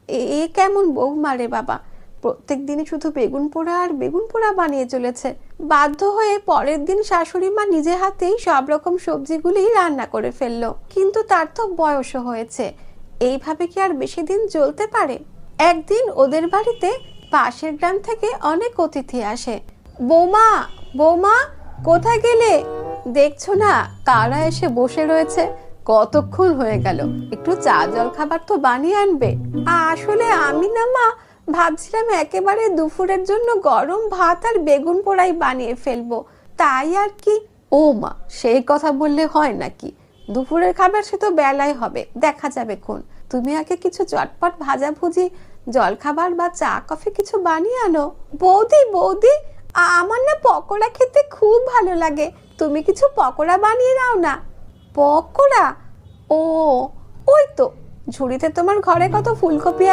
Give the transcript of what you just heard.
এ কেমন বৌমা রে বাবা, প্রত্যেক দিনই শুধু বেগুন পোড়া আর বেগুন পোড়া বানিয়ে চলেছে। বাধ্য হয়ে পরের দিন শাশুড়ি মা নিজে হাতেই সব রকম সবজিগুলি রান্না করে ফেললো। কিন্তু তার তো বয়সও হয়েছে, এইভাবে কি আর বেশি দিন চলতে পারে? একদিন ওদের বাড়িতে পাশের গ্রাম থেকে অনেক অতিথি আসে। বৌমা, বৌমা, কোথায় গেলে? দেখছো না কারা এসে বসে রয়েছে? কতক্ষণ হয়ে গেল, একটু চা জল খাবার তো বানিয়ে আনবে। আসলে আমি না মা, ভাবছিলাম একেবারে দুপুরের জন্য গরম ভাত আর বেগুন পোড়াই বানিয়ে ফেলবো, তাই আর কি। ও মা, সেই কথা বললে হয় নাকি? দুপুরের খাবার সে তো বেলায় হবে, দেখা যাবে কোন। তুমি আগে কিছু চটপট ভাজা ভুজি, জল খাবার বা চা কফি কিছু বানিয়ে আনো। বৌদি, বৌদি, আমার না পকোড়া খেতে খুব ভালো লাগে, তুমি কিছু পকোড়া বানিয়ে দাও না। পকোড়া? ও, ওই তো ঝুড়িতে তোমার ঘরে কত ফুলকপি